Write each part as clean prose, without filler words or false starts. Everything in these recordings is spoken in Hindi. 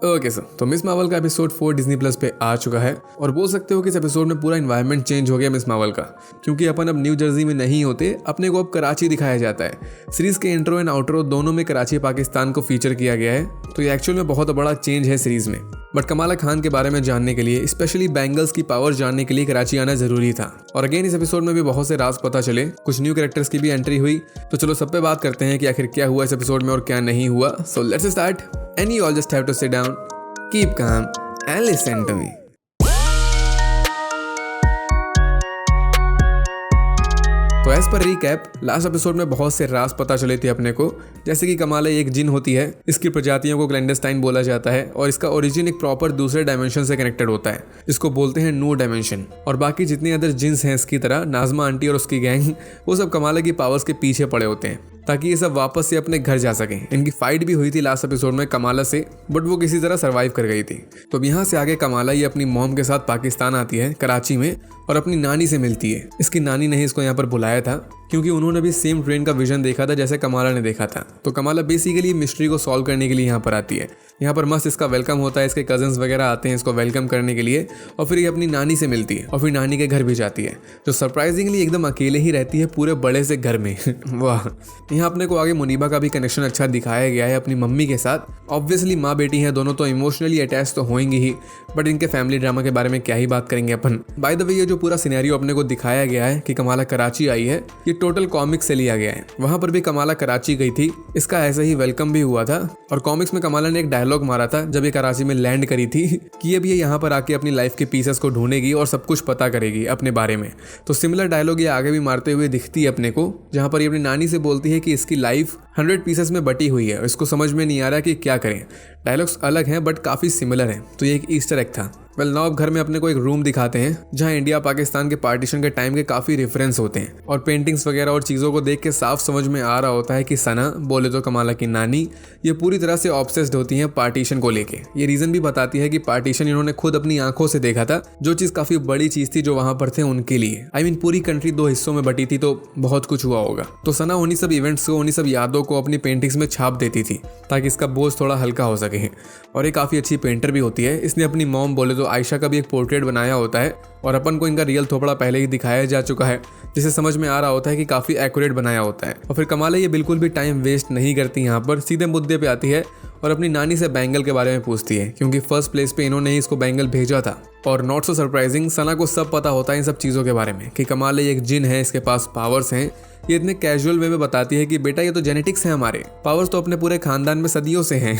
ओके सर, तो मिस मार्वल का एपिसोड 4 डिज्नी प्लस पे आ चुका है और बोल सकते हो कि इस एपिसोड में पूरा एनवायरनमेंट चेंज हो गया मिस मार्वल का, क्योंकि अपन अब न्यू जर्सी में नहीं होते, अपने को अब कराची दिखाया जाता है। सीरीज के इंट्रो एंड आउट्रो दोनों में कराची पाकिस्तान को फीचर किया गया है, तो ये एक्चुअल में बहुत बड़ा चेंज है सीरीज में। बट कमाला खान के बारे में जानने के लिए, स्पेशली बैंगल्स की पावर जानने के लिए कराची आना जरूरी था। और अगेन इस एपिसोड में भी बहुत से राज पता चले, कुछ न्यू कैरेक्टर्स की भी एंट्री हुई। तो चलो सब पे बात करते हैं कि आखिर क्या हुआ इस एपिसोड में और क्या नहीं हुआ। So let's start and you all just have to sit down, keep calm and listen to me. तो as per recap, last episode में बहुत से राज पता चले थे अपने को, जैसे कि कमाला एक जिन होती है, इसकी प्रजातियों को क्लैंडस्टाइन बोला जाता है और इसका ओरिजिन एक प्रॉपर दूसरे डायमेंशन से कनेक्टेड होता है, इसको बोलते हैं नो डायमेंशन। और बाकी जितनी अदर जिन्स हैं इसकी तरह, नाजमा आंटी और उसकी गैंग, वो सब कमाला की पावर्स के पीछे पड़े होते हैं ताकि ये सब वापस से अपने घर जा सकें। इनकी फाइट भी हुई थी लास्ट एपिसोड में कमाला से, बट वो किसी तरह सर्वाइव कर गई थी। तो अब यहाँ से आगे कमाला ये अपनी मॉम के साथ पाकिस्तान आती है, कराची में, और अपनी नानी से मिलती है। इसकी नानी ने ही इसको यहाँ पर बुलाया था क्योंकि उन्होंने भी सेम ट्रेन का विजन देखा था जैसे कमाला ने देखा था। तो कमाला बेसिकली मिस्ट्री को सॉल्व करने के लिए यहाँ पर आती है। यहाँ पर मस्त इसका वेलकम होता है, इसके कजन्स वगैरह आते हैं इसको वेलकम करने के लिए, और फिर ये अपनी नानी से मिलती है और फिर नानी के घर भी जाती है, जो सरप्राइजिंगली एकदम अकेले ही रहती है पूरे बड़े से घर में। वाह। यहाँ अपने को आगे मुनीबा का भी कनेक्शन अच्छा दिखाया गया है अपनी मम्मी के साथ। ऑब्वियसली माँ बेटी हैं दोनों, तो इमोशनली अटैच तो होंगे ही, बट इनके फैमिली ड्रामा के बारे में क्या ही बात करेंगे अपन। बाय द वे, ये जो पूरा सिनेरियो अपने को दिखाया गया है कि कमाला कराची आई है, ये टोटल कॉमिक्स से लिया गया है। वहां पर भी कमाला कराची गई थी, इसका ऐसा ही वेलकम भी हुआ था। और कॉमिक्स में कमाला ने एक डायलॉग मारा था जब ये कराची में लैंड करी थी कि अब ये यहाँ पर आके अपनी लाइफ के पीसेस को ढूंढेगी और सब कुछ पता करेगी अपने बारे में। तो सिमिलर डायलॉग ये आगे भी मारते हुए दिखती है अपने को, जहाँ पर ये अपनी नानी से बोलती है कि इसकी लाइफ 100 पीसेस में बटी हुई है, इसको समझ में नहीं आ रहा कि क्या करें। डायलॉग्स अलग हैं बट काफ़ी सिमिलर हैं, तो ये एक ईस्टर एग था। वेल नाउ अब घर में अपने को एक रूम दिखाते हैं जहां इंडिया पाकिस्तान के पार्टीशन के टाइम के काफ़ी रेफरेंस होते हैं और पेंटिंग्स वगैरह और चीज़ों को देख के साफ समझ में आ रहा होता है कि सना, बोले तो कमाला की नानी, ये पूरी तरह से ऑब्सेस्ड होती हैं पार्टीशन को लेके। ये रीज़न भी बताती है कि पार्टीशन इन्होंने खुद अपनी आंखों से देखा था, जो चीज़ काफ़ी बड़ी चीज़ थी जो वहाँ पर थे उनके लिए। आई मीन पूरी कंट्री 2 हिस्सों में बटी थी, तो बहुत कुछ हुआ होगा। तो सना उन्हीं सब इवेंट्स को, उन्हीं सब यादों को अपनी पेंटिंग्स में छाप देती थी ताकि इसका बोझ थोड़ा हल्का हो सके। और ये काफ़ी अच्छी पेंटर भी होती है। इसने अपनी मॉम, बोले तो आयशा, का भी एक पोर्ट्रेट बनाया होता है और अपन को इनका रियल थोपड़ा पहले ही दिखाया जा चुका है, जिसे समझ में आ रहा होता है कि काफ़ी एक्यूरेट बनाया होता है। और फिर कमाला ये बिल्कुल भी टाइम वेस्ट नहीं करती, यहाँ पर सीधे मुद्दे पे आती है और अपनी नानी से बैंगल के बारे में पूछती है, क्योंकि फर्स्ट प्लेस पे इन्होंने ही इसको बैंगल भेजा था। और नॉट सो सरप्राइजिंग, सना को सब पता होता है इन सब चीज़ों के बारे में कि कमाला एक जिन है, इसके पास पावर्स हैं। ये इतने कैजुअल वे में बताती है कि बेटा ये तो जेनेटिक्स है, हमारे पावर्स तो अपने पूरे खानदान में सदियों से हैं।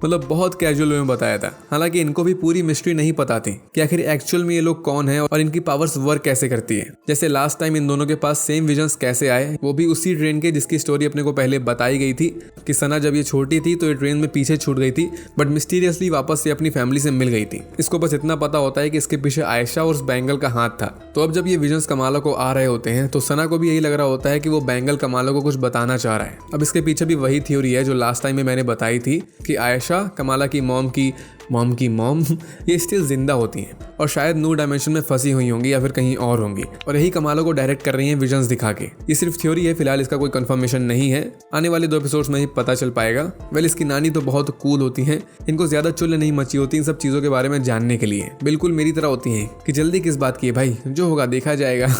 मतलब बहुत कैजुअल वे में बताया था। हालांकि इनको भी पूरी मिस्ट्री नहीं पता थी कि आखिर एक्चुअल में ये लोग कौन है और इनकी पावर्स वर्क कैसे करती है। जैसे लास्ट टाइम इन दोनों के पास सेम विजन्स कैसे आए, वो भी उसी ट्रेन के जिसकी स्टोरी अपने को पहले बताई गई थी कि सना जब ये छोटी थी तो ये ट्रेन में पीछे छूट गई थी, बट मिस्टीरियसली वापस से अपनी फैमिली से मिल गई थी। इसको बस इतना पता होता है कि इसके पीछे आयशा और उस बैंगल का हाथ था। तो अब जब ये विजन्स कमाला को आ रहे होते हैं तो सना को भी यही लग रहा होता है कि वो बैंगल कमाला को कुछ बताना चाह रहा है। अब इसके पीछे भी वही थ्योरी है जो लास्ट टाइम में मैंने बताई थी कि आयशा, कमाला की मॉम ये स्टिल जिंदा होती हैं और शायद न्यू डायमेंशन में फंसी हुई होंगी या फिर कहीं और होंगी, और यही कमाला को डायरेक्ट कर रही हैं विजन्स दिखा के। ये सिर्फ थ्योरी है, फिलहाल इसका कोई कंफर्मेशन नहीं है, आने वाले 2 एपिसोड्स में ही पता चल पाएगा। वेल इसकी नानी तो बहुत कूल होती हैं, इनको ज्यादा चुल नहीं मची होती इन सब चीजों के बारे में जानने के लिए, बिल्कुल मेरी तरह होती हैं कि जल्दी किस बात की है भाई, जो होगा देखा जाएगा।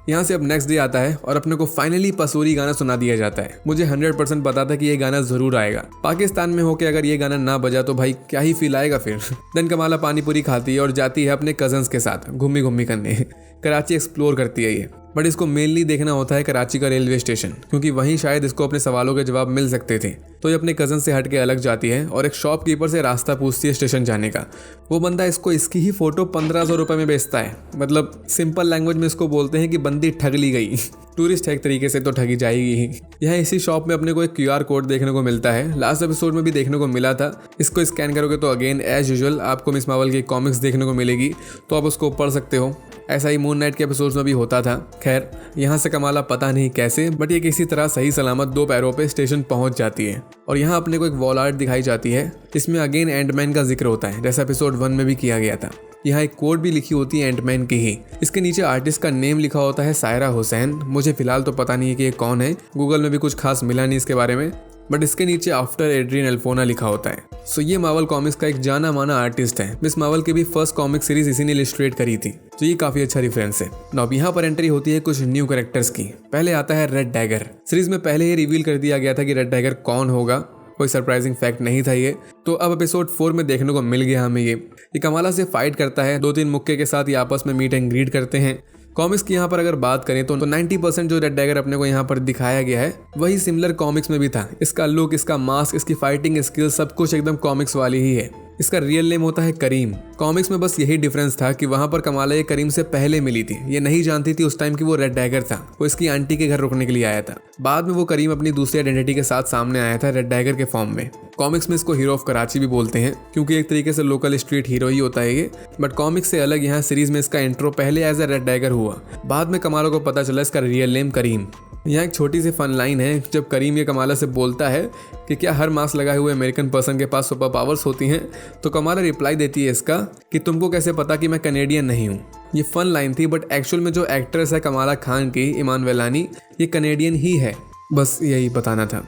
यहाँ से अब नेक्स्ट डे आता है और अपने को फाइनली पसूरी गाना सुना दिया जाता है। मुझे 100% पता था कि ये गाना जरूर आएगा। पाकिस्तान में होके अगर ये गाना ना बजा तो भाई क्या ही फील आएगा फिर। देन कमाला पानी पूरी खाती है और जाती है अपने कजन्स के साथ घूमी करने। कराची एक्सप्लोर करती है ये, बट इसको मेनली देखना होता है कराची का रेलवे स्टेशन, क्योंकि वहीं शायद इसको अपने सवालों के जवाब मिल सकते थे। तो ये अपने कज़न से हट के अलग जाती है और एक शॉपकीपर से रास्ता पूछती है स्टेशन जाने का। वो बंदा इसको इसकी ही फ़ोटो 1500 रुपये में बेचता है। मतलब सिंपल लैंग्वेज में इसको बोलते हैं कि बंदी ठग ली गई। टूरिस्ट है एक तरीके से, तो ठगी जाएगी ही। यहाँ इसी शॉप में अपने को एक QR कोड देखने को मिलता है, लास्ट एपिसोड में भी देखने को मिला था। इसको स्कैन करोगे तो अगेन एज यूजुअल आपको मिस मार्वल की कॉमिक्स देखने को मिलेगी, तो आप उसको पढ़ सकते हो। ऐसा ही मून नाइट के एपिसोड्स में भी होता था। खैर यहाँ से कमाला पता नहीं कैसे, बट ये किसी तरह सही सलामत 2 पैरों पे स्टेशन पहुंच जाती है। और यहाँ अपने को एक वॉल आर्ट दिखाई जाती है, इसमें अगेन एंटमैन का जिक्र होता है जैसा एपिसोड 1 में भी किया गया था। यहाँ एक कोड भी लिखी होती है एंटमैन की ही। इसके नीचे आर्टिस्ट का नेम लिखा होता है सायरा हुसैन। मुझे फिलहाल तो पता नहीं है कि ये कौन है, गूगल में भी कुछ खास मिला नहीं इसके बारे में। बट इसके नीचे आफ्टर एड्रियन एल्फोना लिखा होता है। सो ये मार्वल कॉमिक्स का एक जाना माना आर्टिस्ट है। मिस मार्वल की भी फर्स्ट कॉमिक सीरीज इसी ने इलस्ट्रेट करी थी, तो ये काफी अच्छा रेफरेंस है। अब यहाँ पर एंट्री होती है कुछ न्यू कैरेक्टर्स की। पहले आता है रेड डैगर। सीरीज में पहले ही रिवील कर दिया गया था कि रेड डैगर कौन होगा, कोई सरप्राइजिंग फैक्ट नहीं था ये, तो अब एपिसोड 4 में देखने को मिल गया हमें। ये कमाला से फाइट करता है, 2-3 मुक्के के साथ ये आपस में मीट एंड ग्रीट करते हैं। कॉमिक्स की यहाँ पर अगर बात करें तो 90% जो रेड डैगर अपने को यहाँ पर दिखाया गया है वही सिमिलर कॉमिक्स में भी था। इसका लुक, इसका मास्क, इसकी फाइटिंग स्किल सब कुछ एकदम कॉमिक्स वाली ही है। इसका रियल नेम होता है करीम। कॉमिक्स में बस यही डिफरेंस था कि वहां पर कमाला ये करीम से पहले मिली थी। ये नहीं जानती थी उस टाइम कि वो रेड डैगर था। वो इसकी आंटी के घर रुकने के लिए आया था। बाद में वो करीम अपनी दूसरी आइडेंटिटी के साथ सामने आया था रेड डैगर के फॉर्म में। कॉमिक्स में इसको हीरो ऑफ कराची भी बोलते हैं क्योंकि एक तरीके से लोकल स्ट्रीट हीरो ही होता है ये। बट कॉमिक्स से अलग यहाँ सीरीज में इसका इंट्रो पहले एज ए रेड डैगर हुआ। बाद में कमाला को पता चला इसका रियल नेम करीम। यहाँ एक छोटी सी फन लाइन है। जब करीम ये कमाला से बोलता है कि क्या हर मास्क लगाए हुए अमेरिकन पर्सन के पास सुपर पावर्स होती हैं, तो कमाला रिप्लाई देती है इसका कि तुमको कैसे पता कि मैं कनेडियन नहीं हूँ। ये फन लाइन थी, बट एक्चुअल में जो एक्ट्रेस है कमाला खान की, ईमान वेलानी, ये कनेडियन ही है। बस यही बताना था।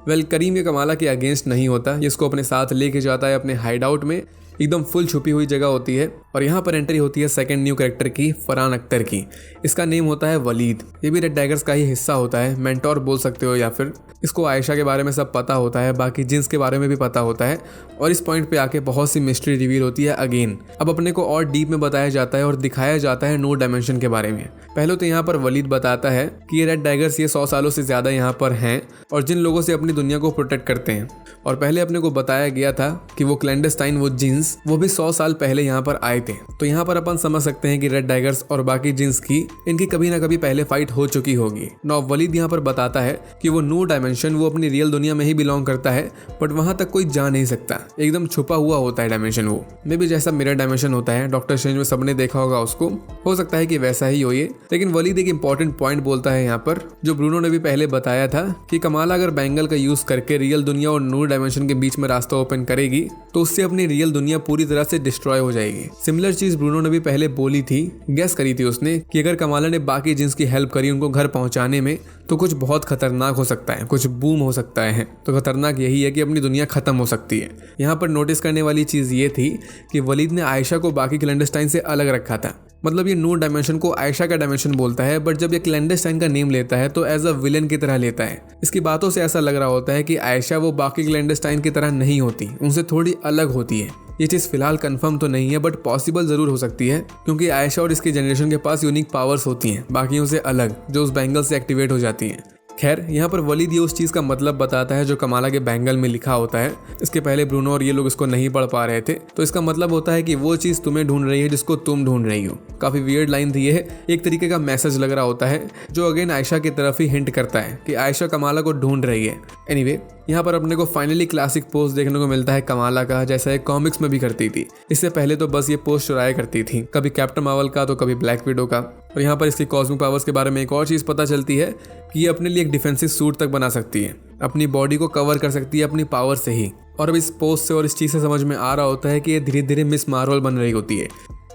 करीम ये कमाला के अगेंस्ट नहीं होता। ये इसको अपने साथ लेके जाता है अपने हाइड आउट में। एकदम फुल छुपी हुई जगह होती है और यहाँ पर एंट्री होती है सेकंड न्यू कैरेक्टर की, फरहान अख्तर की। इसका नेम होता है वलीद। ये भी रेड डैगर्स का ही हिस्सा होता है, मेंटोर बोल सकते हो, या फिर इसको आयशा के बारे में सब पता होता है, बाकी जिन्स के बारे में भी पता होता है। और इस पॉइंट पे आके बहुत सी मिस्ट्री रिवील होती है अगेन। अब अपने को और डीप में बताया जाता है और दिखाया जाता है नो डायमेंशन के बारे में। पहले तो यहाँ पर वलीद बताता है कि ये रेड डैगर्स ये 100 सालों से ज़्यादा यहाँ पर हैं और जिन लोगों से अपनी दुनिया को प्रोटेक्ट करते हैं। और पहले अपने को बताया गया था कि वो क्लैंडस्टाइन, वो जिन्स, वो भी 100 साल पहले यहाँ पर आए थे। तो यहाँ पर अपन समझ सकते हैं कि रेड डैगर्स और बाकी जिन्स की इनकी कभी ना कभी पहले फाइट हो चुकी होगी। नौ वलीद यहाँ पर बताता है कि वो नो डायमेंशन, वो अपनी रियल दुनिया में ही बिलोंग करता है, बट वहां तक कोई जा नहीं सकता। एकदम छुपा हुआ होता है डायमेंशन। वो मे भी जैसा मिरर डायमेंशन होता है, डॉक्टर स्ट्रेंज में सबने देखा होगा उसको, हो सकता है कि वैसा ही हो ये। लेकिन वलीद एक इंपॉर्टेंट पॉइंट बोलता है यहाँ पर, जो ब्रूनो ने भी पहले बताया था कि कमाला अगर बैंगल का यूज करके रियल दुनिया और नो डायमेंशन के बीच में रास्ता ओपन करेगी तो उससे अपनी रियल दुनिया पूरी तरह से डिस्ट्रॉय हो जाएगी। सिमिलर चीज ब्रूनो ने भी पहले बोली थी, गेस करी थी उसने, कि अगर कमाला ने बाकी जिन्स की हेल्प करी उनको घर पहुंचाने में तो कुछ बहुत खतरनाक हो सकता है, कुछ बूम हो सकता है। तो खतरनाक यही है कि अपनी दुनिया खत्म हो सकती है। यहाँ पर नोटिस करने वाली चीज ये थी कि वलीद ने आयशा को बाकी क्लैंडस्टाइन से अलग रखा था। मतलब ये नो डायमेंशन को आयशा का डायमेंशन बोलता है, बट जब ये क्लैंडस्टाइन का नेम लेता है तो एज अ विलन की तरह लेता है। इसकी बातों से ऐसा लग रहा होता है कि आयशा वो बाकी क्लैंडस्टाइन की तरह नहीं होती, उनसे थोड़ी अलग होती है। ये चीज़ फिलहाल कंफर्म तो नहीं है, बट पॉसिबल जरूर हो सकती है, क्योंकि आयशा और इसकी जनरेशन के पास यूनिक पावर्स होती हैं बाकियों से अलग, जो उस बैंगल से एक्टिवेट हो जाती हैं। खैर, यहाँ पर वलीद ये उस चीज़ का मतलब बताता है जो कमाला के बैंगल में लिखा होता है। इसके पहले ब्रूनो और ये लोग इसको नहीं पढ़ पा रहे थे, तो इसका मतलब होता है कि वो चीज़ तुम्हें ढूंढ रही है जिसको तुम ढूंढ रही हो। काफ़ी वियर्ड लाइन थी ये, एक तरीके का मैसेज लग रहा होता है, जो अगेन आयशा की तरफ ही हिंट करता है कि आयशा कमाला को ढूंढ रही है। एनीवे, यहाँ पर अपने को फाइनली क्लासिक पोज देखने को मिलता है कमाला का, जैसा एक कॉमिक्स में भी करती थी। इससे पहले तो बस ये पोज चुराया करती थी, कभी कैप्टन मार्वल का तो कभी ब्लैक विडो का। और यहाँ पर इसकी कॉस्मिक पावर्स के बारे में एक और चीज़ पता चलती है कि ये अपने लिए एक डिफेंसिव सूट तक बना सकती है, अपनी बॉडी को कवर कर सकती है अपनी पावर से ही। और अब इस पोज से और इस चीज़ से समझ में आ रहा होता है कि ये धीरे धीरे मिस मार्वल बन रही होती है।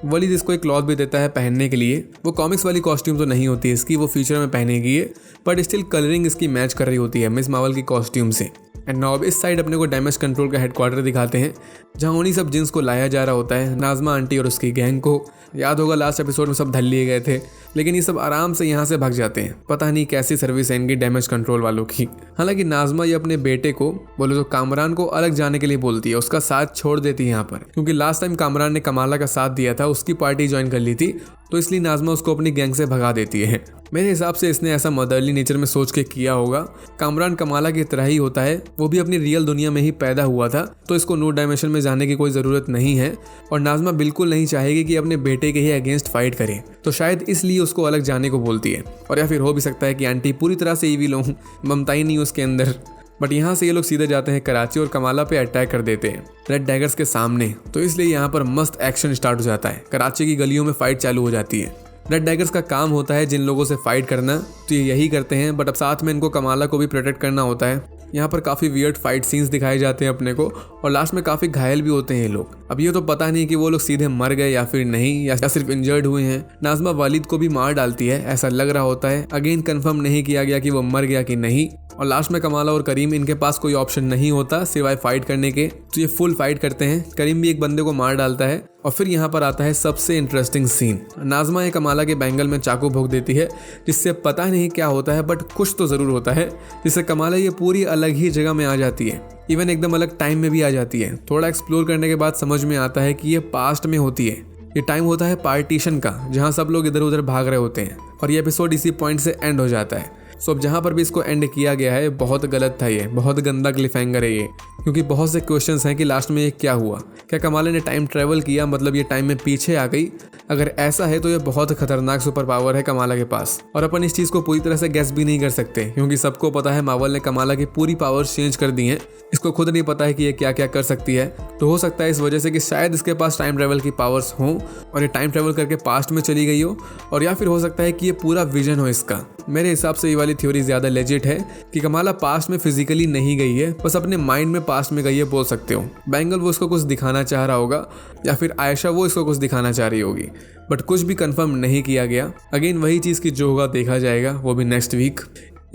वलीद इसको एक क्लॉथ भी देता है पहनने के लिए। वो कॉमिक्स वाली कॉस्ट्यूम तो नहीं होती इसकी, वो फ्यूचर में पहनेगी है, बट स्टिल कलरिंग इसकी मैच कर रही होती है मिस मार्वल की कॉस्ट्यूम से। एंड नाउ इस साइड अपने को डैमेज कंट्रोल का हेडक्वार्टर दिखाते हैं, जहाँ उन्हीं सब जिन्स को लाया जा रहा होता है, नाजमा आंटी और उसकी गैंग को। याद होगा लास्ट एपिसोड में सब धल लिए गए थे, लेकिन ये सब आराम से यहाँ से भाग जाते हैं। पता नहीं कैसी सर्विस है इनकी डैमेज कंट्रोल वालों की। हालांकि नाजमा ये अपने बेटे को, बोले तो कामरान को, अलग जाने के लिए बोलती है, उसका साथ छोड़ देती है यहाँ पर, क्योंकि लास्ट टाइम कामरान ने कमाला का साथ दिया था, उसकी पार्टी ज्वाइन कर ली थी, तो इसलिए नाजमा उसको अपनी गैंग से भगा देती है। मेरे हिसाब से इसने ऐसा मदरली नेचर में सोच के किया होगा। कामरान कमाला की तरह ही होता है, वो भी अपनी रियल दुनिया में ही पैदा हुआ था, तो इसको नो डायमेंशन में जाने की कोई ज़रूरत नहीं है। और नाजमा बिल्कुल नहीं चाहेगी कि अपने बेटे के ही अगेंस्ट फाइट करे, तो शायद इसलिए उसको अलग जाने को बोलती है। और या फिर हो भी सकता है कि आंटी पूरी तरह से ईविल हो, ममता ही नहीं उसके अंदर। बट यहाँ से ये लोग सीधे जाते हैं कराची और कमाला पे अटैक कर देते हैं रेड डैगर्स के सामने। तो इसलिए यहाँ पर मस्त एक्शन स्टार्ट हो जाता है। कराची की गलियों में फाइट चालू हो जाती है। रेड डैगर्स का काम होता है जिन लोगों से फाइट करना, तो ये यही करते हैं, बट अब साथ में इनको कमाला को भी प्रोटेक्ट करना होता है। यहाँ पर काफ़ी वियर्ड फाइट सीन्स दिखाए जाते हैं अपने को, और लास्ट में काफ़ी घायल भी होते हैं ये लोग। अब ये तो पता नहीं कि वो लोग सीधे मर गए या फिर नहीं, या सिर्फ इंजर्ड हुए हैं। नाज़मा वालिद को भी मार डालती है, ऐसा लग रहा होता है। अगेन कंफर्म नहीं किया गया कि वो मर गया कि नहीं। और लास्ट में कमाला और करीम, इनके पास कोई ऑप्शन नहीं होता सिवाय फाइट करने के, तो ये फुल फाइट करते हैं। करीम भी एक बंदे को मार डालता है। और फिर यहाँ पर आता है सबसे इंटरेस्टिंग सीन। नाज़मा एक कमाला के बैंगल में चाकू भोंक देती है, जिससे पता नहीं क्या होता है, बट कुछ तो ज़रूर होता है, जिससे कमाला ये पूरी अलग ही जगह में आ जाती है। इवन एकदम अलग टाइम में भी आ जाती है। थोड़ा एक्सप्लोर करने के बाद समझ में आता है कि ये पास्ट में होती है। ये टाइम होता है पार्टीशन का, जहाँ सब लोग इधर उधर भाग रहे होते हैं, और ये एपिसोड इसी पॉइंट से एंड हो जाता है। सो अब जहाँ पर भी इसको एंड किया गया है बहुत गलत था, ये बहुत गंदा क्लिफहैंगर है ये, क्योंकि बहुत से क्वेश्चंस हैं कि लास्ट में ये क्या हुआ। क्या कमाला ने टाइम ट्रेवल किया, मतलब ये टाइम में पीछे आ गई? अगर ऐसा है तो ये बहुत खतरनाक सुपर पावर है कमाला के पास, और अपन इस चीज़ को पूरी तरह से गेस भी नहीं कर सकते, क्योंकि सबको पता है मार्वल ने कमाला की पूरी पावर्स चेंज कर दी हैं। इसको खुद नहीं पता है कि ये क्या क्या कर सकती है। तो हो सकता है इस वजह से कि शायद इसके पास टाइम ट्रेवल की पावर्स हों और ये टाइम ट्रेवल करके पास्ट में चली गई हो, और या फिर हो सकता है कि ये पूरा विजन हो इसका। मेरे हिसाब से ये वाली थ्योरी ज़्यादा लेजिट है कि कमाला पास्ट में फिजिकली नहीं गई है, बस अपने माइंड में पास्ट में गई है, बोल सकते हो। बैंगल वो इसको कुछ दिखाना चाह रहा होगा, या फिर आयशा वो इसको कुछ दिखाना चाह रही होगी, बट कुछ भी कंफर्म नहीं किया गया। अगेन वही चीज़ की जो होगा देखा जाएगा, वो भी नेक्स्ट वीक।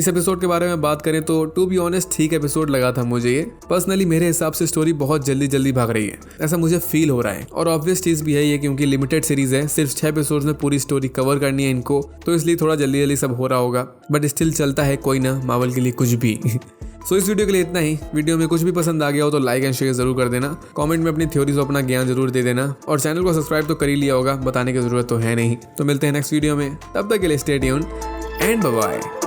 इस एपिसोड के बारे में बात करें तो टू बी ऑनेस्ट ठीक एपिसोड लगा था मुझे ये। पर्सनली मेरे हिसाब से स्टोरी बहुत जल्दी जल्दी भाग रही है, ऐसा मुझे फील हो रहा है। और ऑब्वियस चीज़ भी है ये, क्योंकि लिमिटेड सीरीज है, सिर्फ 6 एपिसोड्स में पूरी स्टोरी कवर करनी है इनको, तो इसलिए थोड़ा जल्दी जल्दी सब हो रहा होगा। बट स्टिल चलता है, कोई ना, मार्वल के लिए कुछ भी। सो इस वीडियो के लिए इतना ही। वीडियो में कुछ भी पसंद आ गया हो तो लाइक एंड शेयर जरूर कर देना। कमेंट में अपनी थ्योरीज अपना ज्ञान जरूर दे देना, और चैनल को सब्सक्राइब तो कर ही लिया होगा, बताने की जरूरत तो है नहीं। तो मिलते हैं नेक्स्ट वीडियो में, तब तक के लिए stay tuned and bye bye.